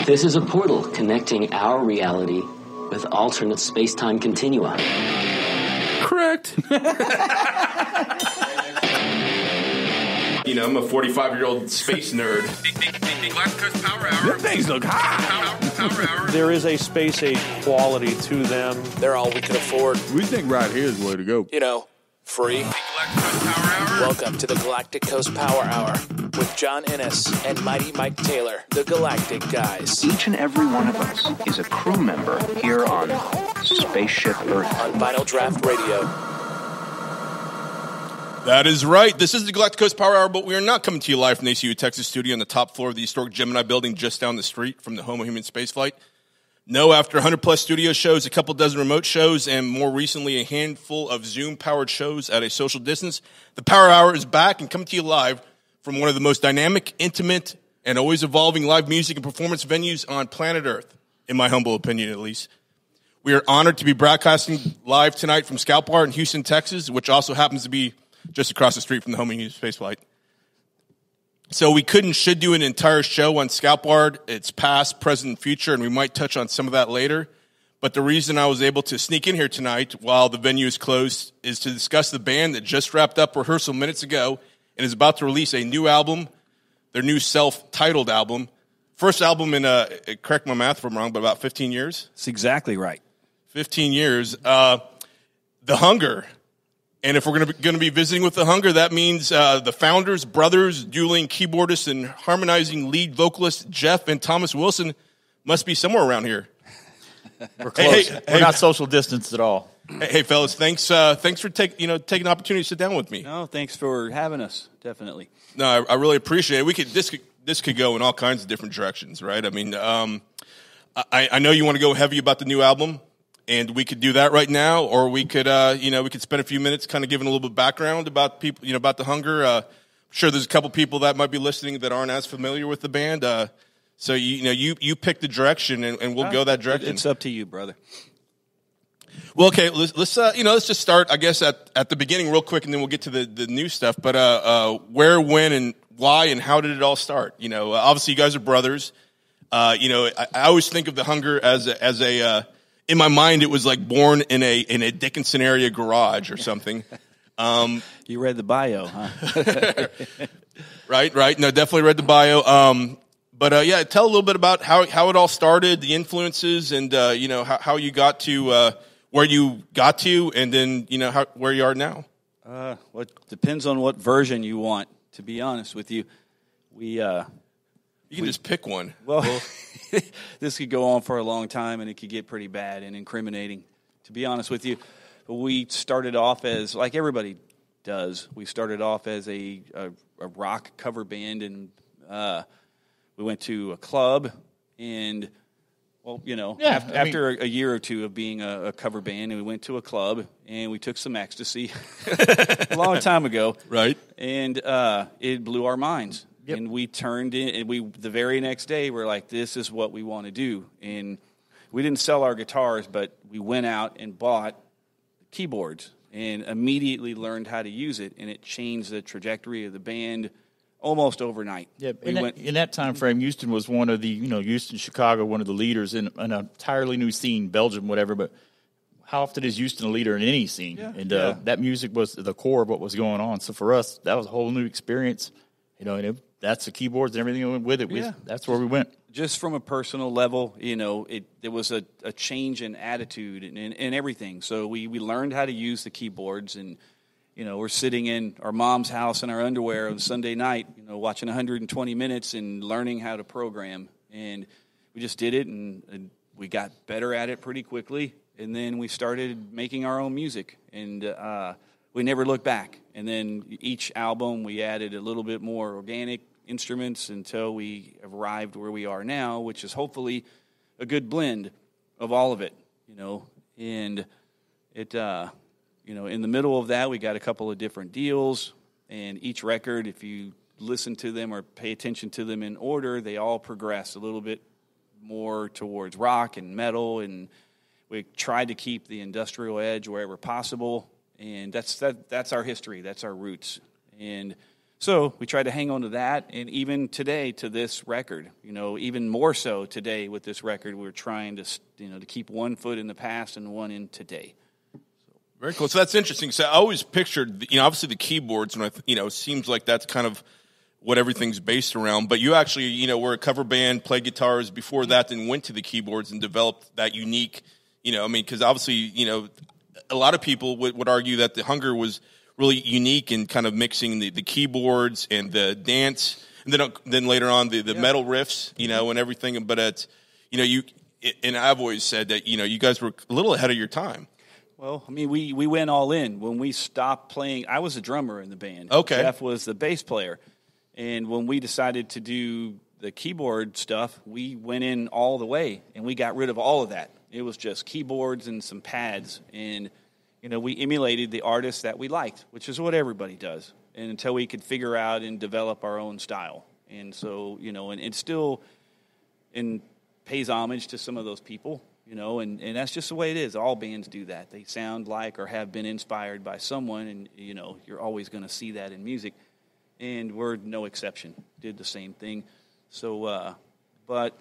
This is a portal connecting our reality with alternate space-time continua. Correct. You know, I'm a 45-year-old space nerd. Galactic Coast Power Hour. Them things look hot. Power Hour. There is a space age quality to them. They're all we can afford. We think right here is the way to go. You know, free. Galactic Coast Power Hour. Welcome to the Galactic Coast Power Hour with John Ennis and Mighty Mike Taylor, the Galactic Guys. Each and every one of us is a crew member here on Spaceship Earth. On Vinyl Draft Radio. That is right. This is the Galactic Coast Power Hour, but we are not coming to you live from the ACU Texas studio on the top floor of the historic Gemini building just down the street from the home of human spaceflight. No, after 100-plus studio shows, a couple dozen remote shows, and more recently a handful of Zoom-powered shows at a social distance, the Power Hour is back and coming to you live from one of the most dynamic, intimate, and always evolving live music and performance venues on planet Earth, in my humble opinion at least. We are honored to be broadcasting live tonight from Scout Bar in Houston, Texas, which also happens to be just across the street from the home of human spaceflight. So we should do an entire show on Scout Bar, its past, present, and future, and we might touch on some of that later. But the reason I was able to sneak in here tonight while the venue is closed is to discuss the band that just wrapped up rehearsal minutes ago and is about to release a new album, their new self-titled album. First album in, correct my math if I'm wrong, but about 15 years? That's exactly right. 15 years. The Hunger. And if we're going to be visiting with The Hunger, that means the founders, brothers, dueling keyboardist, and harmonizing lead vocalist Jeff and Thomas Wilson must be somewhere around here. We're close. We're not social distanced at all. Hey, fellas, thanks for taking the opportunity to sit down with me. No, thanks for having us. Definitely. No, I really appreciate it. This could go in all kinds of different directions, right? I mean, I know you want to go heavy about the new album. And we could do that right now, or we could, we could spend a few minutes kind of giving a little bit of background about people, about The Hunger. I'm sure there's a couple people that might be listening that aren't as familiar with the band. So you pick the direction, and we'll go that direction. It's up to you, brother. Well, okay, let's just start, I guess, at the beginning real quick, and then we'll get to the new stuff. But where, when, and why, and how did it all start? Obviously you guys are brothers. I always think of The Hunger as a in my mind, it was like born in a Dickinson area garage or something. You read the bio, huh? Right. No, definitely read the bio. But tell a little bit about how it all started, the influences, and how you got to where you got to, and then where you are now. Well, it depends on what version you want. To be honest with you, you can just pick one. Well, this could go on for a long time, and it could get pretty bad and incriminating. To be honest with you, we started off as, like everybody does, we started off as a rock cover band, and we went to a club, and, after a year or two of being a cover band, and we went to a club, and we took some ecstasy a long time ago. Right. And it blew our minds. Yep. And we turned in, and the very next day, we're like, this is what we want to do. And we didn't sell our guitars, but we went out and bought keyboards and immediately learned how to use it, and it changed the trajectory of the band almost overnight. Yeah, in that time frame, Houston was one of the, Houston, Chicago, one of the leaders in an entirely new scene, Belgium, whatever, but how often is Houston a leader in any scene? Yeah, and that music was the core of what was going on. So for us, that was a whole new experience, and that's the keyboards and everything that went with it. That's where we went. Just from a personal level, there was a change in attitude and everything. So we learned how to use the keyboards, and we're sitting in our mom's house in our underwear on Sunday night, watching 120 minutes and learning how to program. And we just did it, and we got better at it pretty quickly. And then we started making our own music, and we never looked back. And then each album we added a little bit more organic instruments until we arrived where we are now, which is hopefully a good blend of all of it, and it, in the middle of that, we got a couple of different deals, and each record, if you listen to them or pay attention to them in order, they all progress a little bit more towards rock and metal, and we tried to keep the industrial edge wherever possible, and that's our history, that's our roots, and So we tried to hang on to that, and even today to this record, even more so today with this record, we're trying to, to keep one foot in the past and one in today. Very cool. So that's interesting. So I always pictured, obviously the keyboards, and it seems like that's kind of what everything's based around. But you actually, were a cover band, played guitars before that, then went to the keyboards and developed that unique, because obviously, a lot of people would argue that the Hunger was really unique in kind of mixing the keyboards and the dance, and then later on the metal riffs, and everything. But it's, and I've always said that, you guys were a little ahead of your time. Well, I mean, we went all in. When we stopped playing, I was a drummer in the band. Okay. Jeff was the bass player. And when we decided to do the keyboard stuff, we went in all the way, and we got rid of all of that. It was just keyboards and some pads, and, we emulated the artists that we liked, which is what everybody does, and until we could figure out and develop our own style. And so, and it still pays homage to some of those people, and that's just the way it is. All bands do that. They sound like or have been inspired by someone, and, you're always going to see that in music. And we're no exception. Did the same thing. So, but,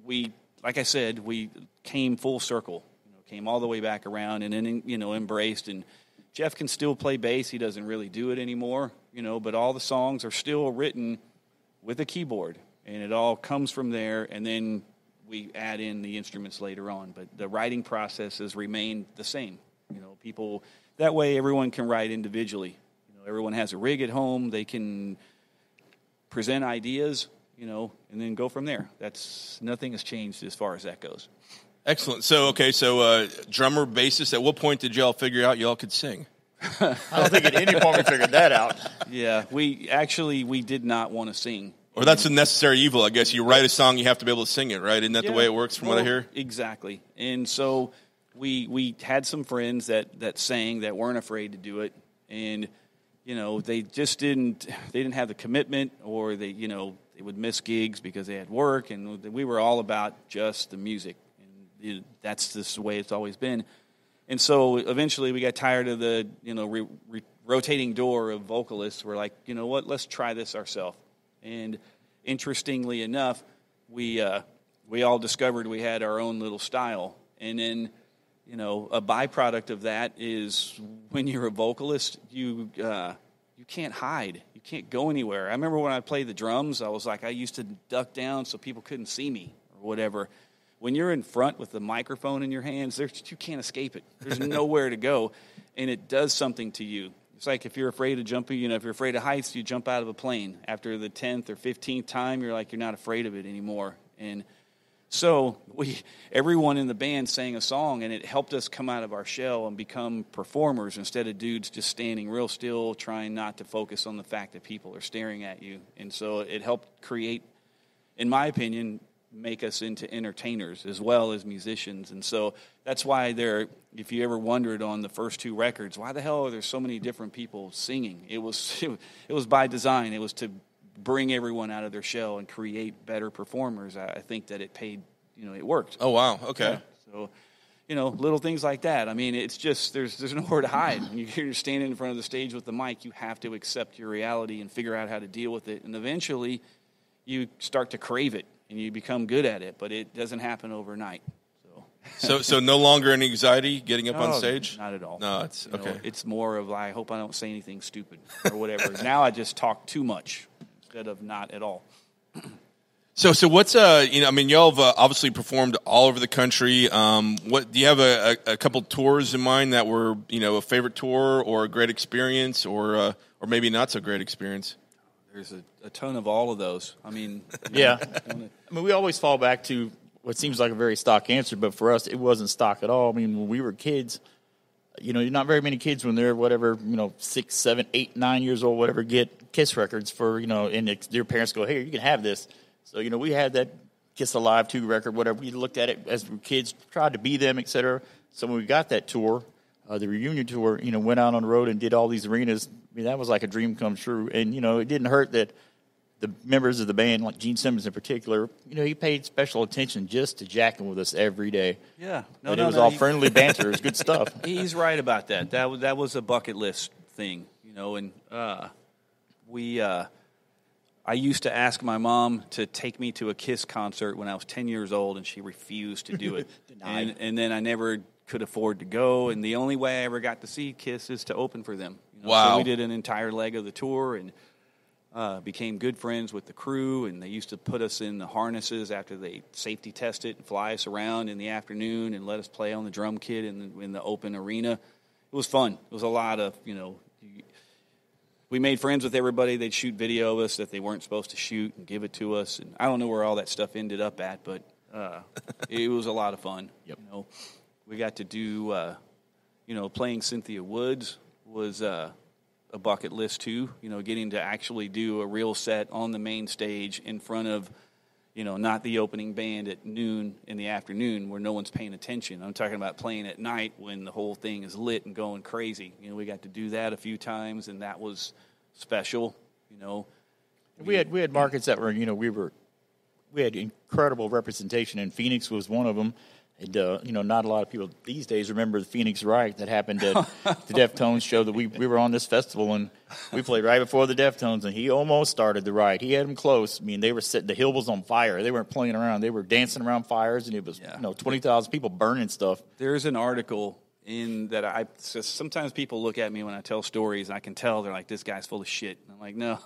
we, like I said, we came full circle, came all the way back around and then, embraced. And Jeff can still play bass. He doesn't really do it anymore, but all the songs are still written with a keyboard. And it all comes from there. And then we add in the instruments later on. But the writing process has remained the same. People, that way everyone can write individually. Everyone has a rig at home. They can present ideas, and then go from there. Nothing has changed as far as that goes. Excellent. So, drummer, bassist, at what point did y'all figure out y'all could sing? I don't think at any point we figured that out. Yeah, we did not want to sing. Or that's a necessary evil, I guess. You write a song, you have to be able to sing it, right? Isn't that the way it works from what I hear? Exactly. And so we had some friends that sang that weren't afraid to do it, and they just didn't have the commitment, or they would miss gigs because they had work, and we were all about just the music, and that's just the way it's always been. And so eventually we got tired of the rotating door of vocalists. We're like, what, let's try this ourselves. And interestingly enough, we all discovered we had our own little style, and then a byproduct of that is when you're a vocalist, you can't hide. You can't go anywhere. I remember when I played the drums, I was like, I used to duck down so people couldn't see me or whatever. When you're in front with the microphone in your hands, you can't escape it. There's nowhere to go, and it does something to you. It's like if you're afraid of jumping, if you're afraid of heights, you jump out of a plane. After the 10th or 15th time, you're not afraid of it anymore. And so everyone in the band sang a song, and it helped us come out of our shell and become performers instead of dudes just standing real still, trying not to focus on the fact that people are staring at you. And so it helped create, in my opinion, make us into entertainers as well as musicians. And so that's why if you ever wondered on the first two records, why the hell are there so many different people singing? It was by design. It was to bring everyone out of their shell and create better performers. I think that it paid, it worked. Oh, wow. Okay. Yeah. So, little things like that. I mean, it's just, there's nowhere to hide. When you're standing in front of the stage with the mic, you have to accept your reality and figure out how to deal with it. And eventually you start to crave it and you become good at it, but it doesn't happen overnight. So no longer any anxiety getting up on stage? Not at all. No, it's okay. It's more of, I hope I don't say anything stupid or whatever. Now I just talk too much instead of not at all. So what's y'all have obviously performed all over the country. What do you have a couple tours in mind that were a favorite tour or a great experience or maybe not so great experience? There's a ton of all of those. I mean, yeah. We always fall back to what seems like a very stock answer, but for us, it wasn't stock at all. I mean, when we were kids, not very many kids when they're 6, 7, 8, 9 years old, whatever, get Kiss records for, and their parents go, hey, you can have this. So, we had that Kiss Alive 2 record, whatever. We looked at it as kids, tried to be them, et cetera. So when we got that tour, the reunion tour, went out on the road and did all these arenas. I mean, that was like a dream come true. And, it didn't hurt that the members of the band, like Gene Simmons in particular, he paid special attention just to jacking with us every day. Yeah. It was all friendly banter. It was good stuff. He's right about that. That was a bucket list thing, and I used to ask my mom to take me to a Kiss concert when I was 10 years old, and she refused to do it. and then I never could afford to go, and the only way I ever got to see Kiss is to open for them. Wow. So we did an entire leg of the tour, and became good friends with the crew, and they used to put us in the harnesses after they safety test it and fly us around in the afternoon and let us play on the drum kit in the open arena. It was fun. It was a lot of, we made friends with everybody. They'd shoot video of us that they weren't supposed to shoot and give it to us. And I don't know where all that stuff ended up at, but it was a lot of fun. Yep. We got to do, playing Cynthia Woods was a bucket list too. Getting to actually do a real set on the main stage in front of, not the opening band at noon in the afternoon where no one's paying attention. I'm talking about playing at night when the whole thing is lit and going crazy. We got to do that a few times, and that was special. We had markets that were, we had incredible representation, and Phoenix was one of them. And, not a lot of people these days remember the Phoenix riot that happened at the Deftones show that we were on this festival, and we played right before the Deftones, and he almost started the riot. He had them close. I mean, they were the hill was on fire. They weren't playing around. They were dancing around fires, and it was 20,000 people burning stuff. There's an article in that sometimes people look at me when I tell stories, and I can tell they're like, this guy's full of shit. And I'm like, no,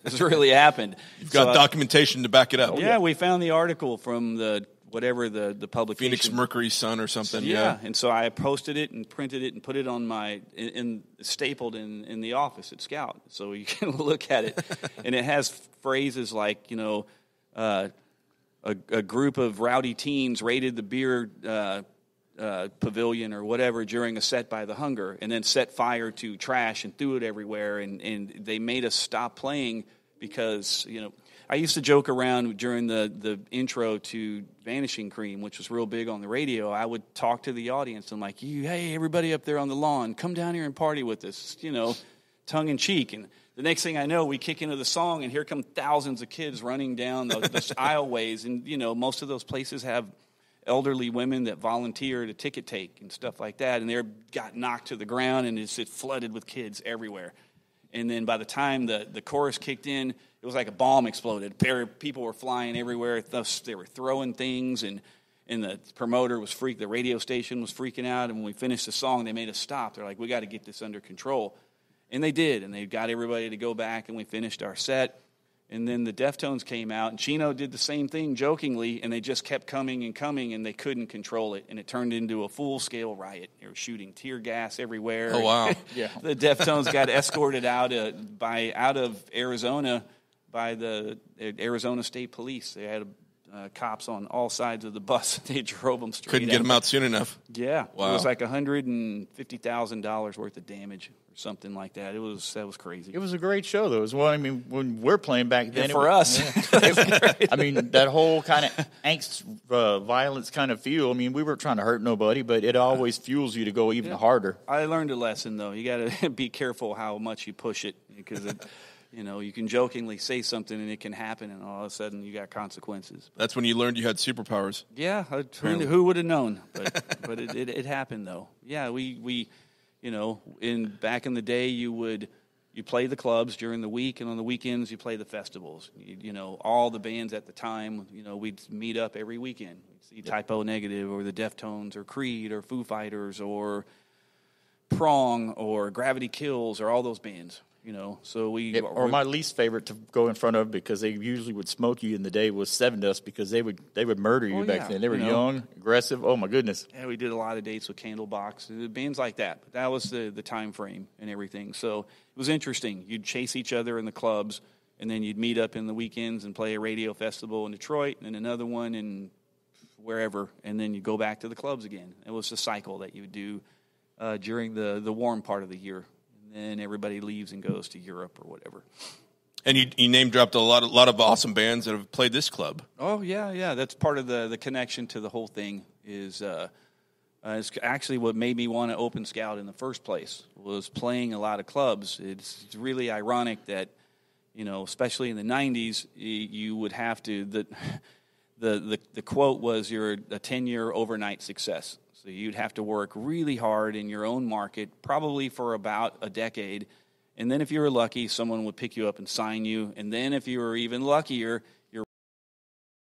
this really happened. You've got documentation to back it up. Yeah, we found the article from the publication. Phoenix Mercury Sun or something. Yeah, and so I posted it and printed it and put it on stapled in the office at Scout, so you can look at it. And it has phrases like, a group of rowdy teens raided the beer pavilion or whatever during a set by The Hunger, and then set fire to trash and threw it everywhere, and they made us stop playing because, I used to joke around during the intro to Vanishing Cream, which was real big on the radio. I would talk to the audience. I'm like, hey, everybody up there on the lawn, come down here and party with us, tongue in cheek. And the next thing I know, we kick into the song, and here come thousands of kids running down the aisleways. And, most of those places have elderly women that volunteer to ticket take and stuff like that. And they got knocked to the ground, and it flooded with kids everywhere. And then by the time the chorus kicked in, it was like a bomb exploded. People were flying everywhere. They were throwing things, and the promoter was the radio station was freaking out. And when we finished the song, they made us stop. They're like, we got to get this under control. And they did, and they got everybody to go back, and we finished our set. And then the Deftones came out, and Chino did the same thing jokingly, and they just kept coming and coming, and they couldn't control it. And it turned into a full-scale riot. They were shooting tear gas everywhere. Oh, wow. Yeah. The Deftones got escorted out of Arizona by the Arizona State Police. They had cops on all sides of the bus. They drove them straight Couldn't get them out soon enough. Yeah. Wow. It was like $150,000 worth of damage or something like that. That was crazy. It was a great show, though. It was when we're playing back then. Yeah, for us. I mean, that whole kind of angst, violence kind of feel. I mean, we weren't trying to hurt nobody, but it always fuels you to go even harder. I learned a lesson, though. You got to be careful how much you push it, because you can jokingly say something and it can happen, and all of a sudden you got consequences. That's when you learned you had superpowers. Yeah, who would have known? But it happened, though. Yeah, we back in the day, you play the clubs during the week, and on the weekends you play the festivals. All the bands at the time, we'd meet up every weekend. We'd see Typo Negative or the Deftones or Creed or Foo Fighters or Prong or Gravity Kills or all those bands. So or my least favorite to go in front of, because they usually would smoke you in the day, was Seven Dust, because they would murder you back then. They were young, aggressive. Oh my goodness. Yeah, we did a lot of dates with Candlebox, bands like that. But that was the time frame and everything. So it was interesting. You'd chase each other in the clubs, and then you'd meet up in the weekends and play a radio festival in Detroit, and then another one in wherever, and then you go back to the clubs again. It was a cycle that you would do during the warm part of the year. And everybody leaves and goes to Europe or whatever. And you name dropped a lot of awesome bands that have played this club. Oh yeah. That's part of the connection to the whole thing. Is it's actually what made me want to open Scout in the first place. Was playing a lot of clubs. It's really ironic that especially in the '90s, you would have to the quote was you're a 10-year overnight success. So you'd have to work really hard in your own market, probably for about a decade, And then if you were lucky, someone would pick you up and sign you. And then if you were even luckier,